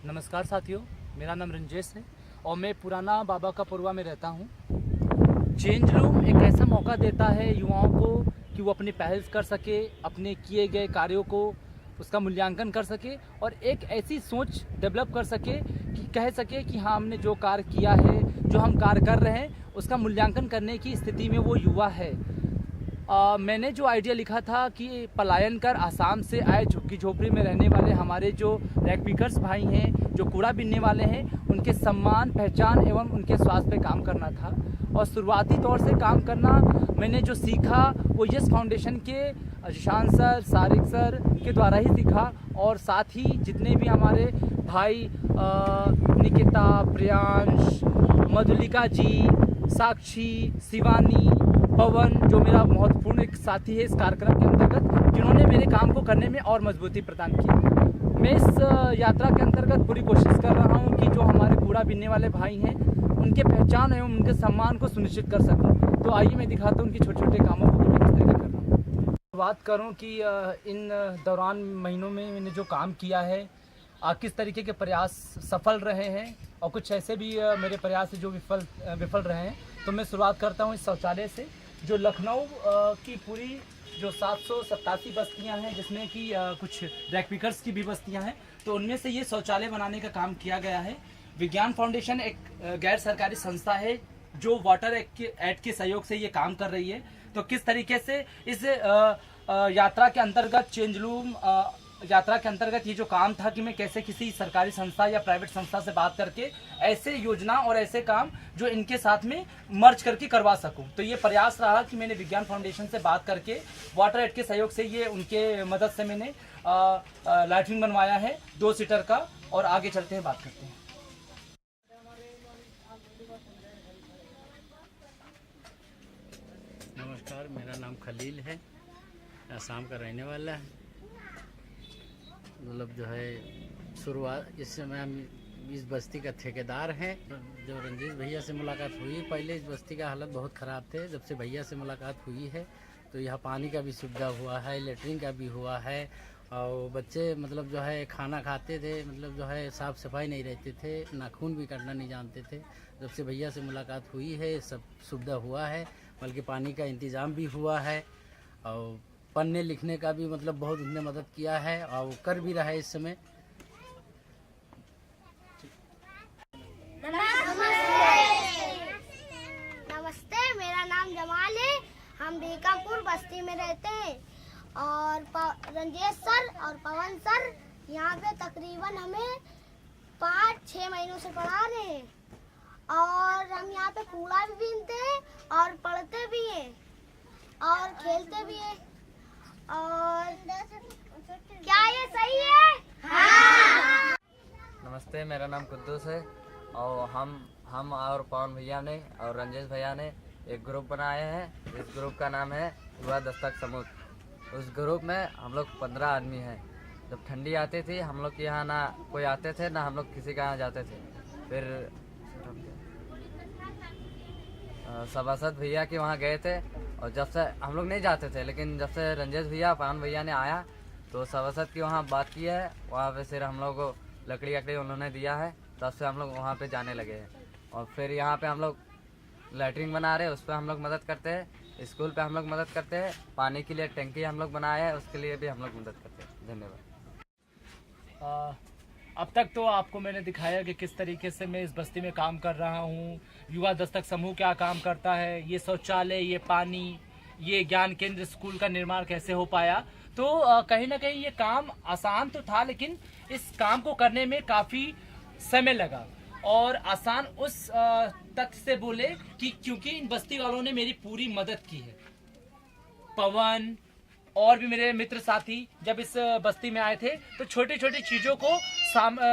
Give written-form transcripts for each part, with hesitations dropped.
नमस्कार साथियों, मेरा नाम रंजेश है और मैं पुराना बाबा का पुरवा में रहता हूँ। चेंज रूम एक ऐसा मौका देता है युवाओं को कि वो अपनी पहल कर सके, अपने किए गए कार्यों को उसका मूल्यांकन कर सके और एक ऐसी सोच डेवलप कर सके कि कह सके कि हाँ, हमने जो कार्य किया है, जो हम कार्य कर रहे हैं, उसका मूल्यांकन करने की स्थिति में वो युवा है। मैंने जो आइडिया लिखा था कि पलायन कर आसाम से आए झुग्गी झोपड़ी में रहने वाले हमारे जो रैग पिकर्स भाई हैं, जो कूड़ा बीनने वाले हैं, उनके सम्मान, पहचान एवं उनके स्वास्थ्य पे काम करना था। और शुरुआती तौर से काम करना मैंने जो सीखा वो यस फाउंडेशन के जिशान सर, सारिक सर के द्वारा ही सीखा। और साथ ही जितने भी हमारे भाई निकिता, प्रियांश, मधुलिका जी, साक्षी, शिवानी, पवन, जो मेरा महत्वपूर्ण एक साथी है इस कार्यक्रम के अंतर्गत, जिन्होंने मेरे काम को करने में और मजबूती प्रदान की। मैं इस यात्रा के अंतर्गत पूरी कोशिश कर रहा हूं कि जो हमारे कूड़ा बीनने वाले भाई हैं, उनके पहचान एवं उनके सम्मान को सुनिश्चित कर सकूं। तो आइए मैं दिखाता हूं उनके छोटे छोटे कामों को मैं किस तरीके कर रहा हूँ। बात करूँ कि इन दौरान महीनों में मैंने जो काम किया है, किस तरीके के प्रयास सफल रहे हैं और कुछ ऐसे भी मेरे प्रयास जो विफल रहे हैं। तो मैं शुरुआत करता हूँ इस शौचालय से, जो लखनऊ की पूरी जो 787 बस्तियां हैं, जिसमें कि कुछ रैग पिकर्स की भी बस्तियां हैं, तो उनमें से ये शौचालय बनाने का काम किया गया है। विज्ञान फाउंडेशन एक गैर सरकारी संस्था है जो वाटर एक्ट के सहयोग से ये काम कर रही है। तो किस तरीके से इस यात्रा के अंतर्गत चेंज रूम यात्रा के अंतर्गत ये जो काम था कि मैं कैसे किसी सरकारी संस्था या प्राइवेट संस्था से बात करके ऐसे योजना और ऐसे काम जो इनके साथ में मर्ज करके करवा सकूं। तो ये प्रयास रहा कि मैंने विज्ञान फाउंडेशन से बात करके वाटर एड के सहयोग से ये उनके मदद से मैंने लैट्रिन बनवाया है 2 सीटर का। और आगे चलते हैं, बात करते हैं। नमस्कार, मेरा नाम खलील है, आसाम का रहने वाला है। मतलब जो है शुरुआत इस समय हम इस बस्ती का ठेकेदार हैं। जो रंजीश भैया से मुलाकात हुई, पहले इस बस्ती का हालत बहुत ख़राब थे। जब से भैया से मुलाकात हुई है तो यहाँ पानी का भी सुविधा हुआ है, लेटरिन का भी हुआ है। और बच्चे मतलब जो है खाना खाते थे, मतलब जो है साफ़ सफाई नहीं रहते थे, नाखून भी काटना नहीं जानते थे। जब से भैया से मुलाकात हुई है सब सुविधा हुआ है, बल्कि पानी का इंतज़ाम भी हुआ है। और पढ़ने लिखने का भी मतलब बहुत उन्होंने मदद किया है और कर भी रहा है इस समय। नमस्ते, मेरा नाम जमाल है। हम बीकापुर बस्ती में रहते हैं और रंजेश सर और पवन सर यहाँ पे तकरीबन हमें 5-6 महीनों से पढ़ा रहे हैं। और हम यहाँ पे कूड़ा भी बीनते हैं और पढ़ते भी हैं और खेलते भी हैं। और क्या ये सही है? हाँ। नमस्ते, मेरा नाम कुद्दूस है और हम और पवन भैया ने और रंजेश भैया ने एक ग्रुप बनाया है। इस ग्रुप का नाम है युवा दस्तक समूह। उस ग्रुप में हम लोग 15 आदमी हैं। जब ठंडी आती थी हम लोग के यहाँ ना कोई आते थे ना हम लोग किसी के यहाँ जाते थे। फिर सभासद भैया के वहाँ गए थे और जब से हम लोग नहीं जाते थे, लेकिन जब से रंजेश भैया पवन भैया ने आया तो सभासद की वहाँ बात की है। वहाँ पे फिर हम लोग को लकड़ी उन्होंने दिया है, तब से हम लोग वहाँ पे जाने लगे हैं। और फिर यहाँ पे हम लोग लैट्रिन बना रहे हैं, उस पर हम लोग मदद करते हैं। स्कूल पे हम लोग मदद करते हैं। पानी के लिए टंकी हम लोग बनाया है, उसके लिए भी हम लोग मदद करते हैं। धन्यवाद। अब तक तो आपको मैंने दिखाया कि किस तरीके से मैं इस बस्ती में काम कर रहा हूँ, युवा दस्तक समूह क्या काम करता है, ये शौचालय, ये पानी, ये ज्ञान केंद्र स्कूल का निर्माण कैसे हो पाया। तो कहीं ना कहीं ये काम आसान तो था, लेकिन इस काम को करने में काफ़ी समय लगा। और आसान उस तथ्य से बोले कि क्योंकि इन बस्ती वालों ने मेरी पूरी मदद की है। पवन और भी मेरे मित्र साथी जब इस बस्ती में आए थे तो छोटी छोटी चीज़ों को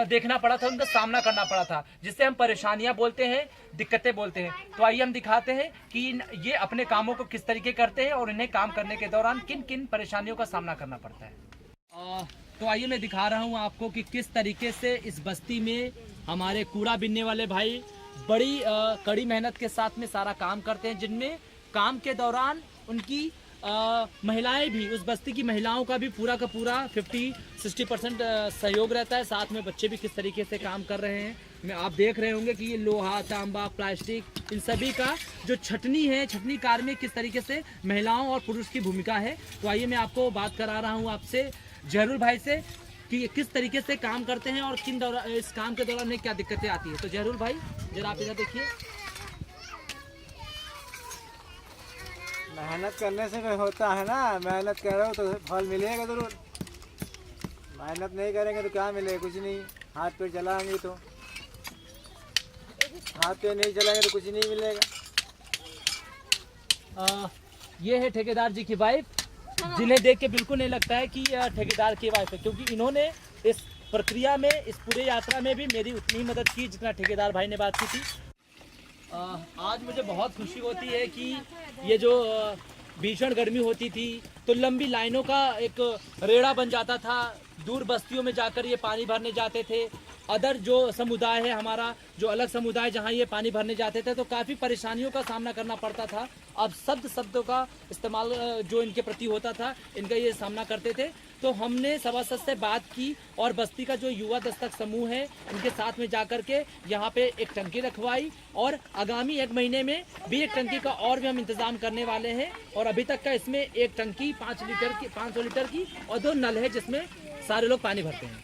देखना पड़ा था, उनका सामना करना पड़ा था, जिससे हम परेशानियां बोलते हैं, दिक्कतें बोलते हैं। तो आइए हम दिखाते हैं कि ये अपने कामों को किस तरीके करते हैं और इन्हें काम करने के दौरान किन किन परेशानियों का सामना करना पड़ता है। तो आइए मैं दिखा रहा हूँ आपको कि किस तरीके से इस बस्ती में हमारे कूड़ा बीनने वाले भाई बड़ी कड़ी मेहनत के साथ में सारा काम करते हैं, जिनमें काम के दौरान उनकी महिलाएं भी, उस बस्ती की महिलाओं का भी पूरा का पूरा 50-60% सहयोग रहता है। साथ में बच्चे भी किस तरीके से काम कर रहे हैं, मैं आप देख रहे होंगे कि ये लोहा, तांबा, प्लास्टिक, इन सभी का जो छटनी है, छटनी कार्य में किस तरीके से महिलाओं और पुरुष की भूमिका है। तो आइए मैं आपको बात करा रहा हूँ आपसे जहरूल भाई से कि ये किस तरीके से काम करते हैं और किन दौरान, इस काम के दौरान में क्या दिक्कतें आती है। तो जहरूल भाई जरा आप इधर देखिए। मेहनत करने से भी होता है ना, मेहनत करो तो फल मिलेगा जरूर। मेहनत नहीं करेंगे तो क्या मिलेगा, कुछ नहीं। हाथ पे चलाएंगे तो, हाथ पे नहीं चलाएंगे तो कुछ नहीं मिलेगा। ये है ठेकेदार जी की वाइफ, जिन्हें देख के बिल्कुल नहीं लगता है कि यह ठेकेदार की वाइफ है, क्योंकि इन्होंने इस प्रक्रिया में, इस पूरे यात्रा में भी मेरी उतनी ही मदद की जितना ठेकेदार भाई ने बात की थी। आज मुझे बहुत खुशी होती है कि ये जो भीषण गर्मी होती थी तो लंबी लाइनों का एक रेड़ा बन जाता था, दूर बस्तियों में जाकर ये पानी भरने जाते थे। अदर जो समुदाय है हमारा, जो अलग समुदाय जहाँ ये पानी भरने जाते थे तो काफ़ी परेशानियों का सामना करना पड़ता था। अब शब्दों का इस्तेमाल जो इनके प्रति होता था, इनका ये सामना करते थे। तो हमने सभासद से बात की और बस्ती का जो युवा दस्तक समूह है इनके साथ में जाकर के यहाँ पे एक टंकी रखवाई और आगामी 1 महीने में भी एक टंकी का और भी हम इंतजाम करने वाले हैं। और अभी तक का इसमें एक टंकी 5 लीटर की और 2 नल है जिसमें सारे लोग पानी भरते हैं।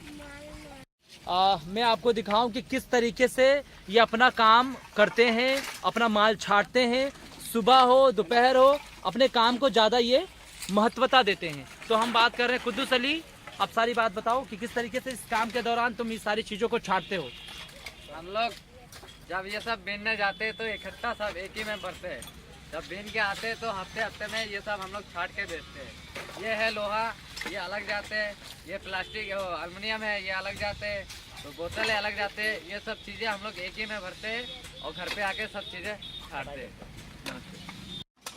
मैं आपको दिखाऊं कि किस तरीके से ये अपना काम करते हैं, अपना माल छांटते हैं। सुबह हो दोपहर हो, अपने काम को ज़्यादा ये महत्वता देते हैं। तो हम बात कर रहे हैं कुद्दूस अली, आप सारी बात बताओ कि किस तरीके से इस काम के दौरान तुम इस सारी चीज़ों को छांटते हो। हम लोग जब ये सब बीनने जाते हैं तो इकट्ठा सब एक ही में भरते हैं। जब बीन के आते हैं तो हफ्ते में ये सब हम लोग छाट के बेचते हैं। ये है लोहा, ये अलग जाते हैं, ये प्लास्टिक एल्युमिनियम है, ये अलग जाते हैं, तो बोतलें अलग जाते हैं। ये सब चीज़ें हम लोग एक ही में भरते हैं और घर पे आके सब चीज़ें छाटते हैं।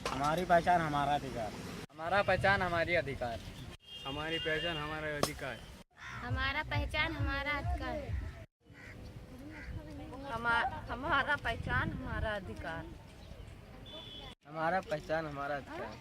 हमारी पहचान हमारा अधिकार, हमारा पहचान हमारी अधिकार, हमारी पहचान हमारा अधिकार, हमारा पहचान हमारा अधिकार, हमारा पहचान हमारा अधिकार, हमारा पहचान हमारा अधिकार।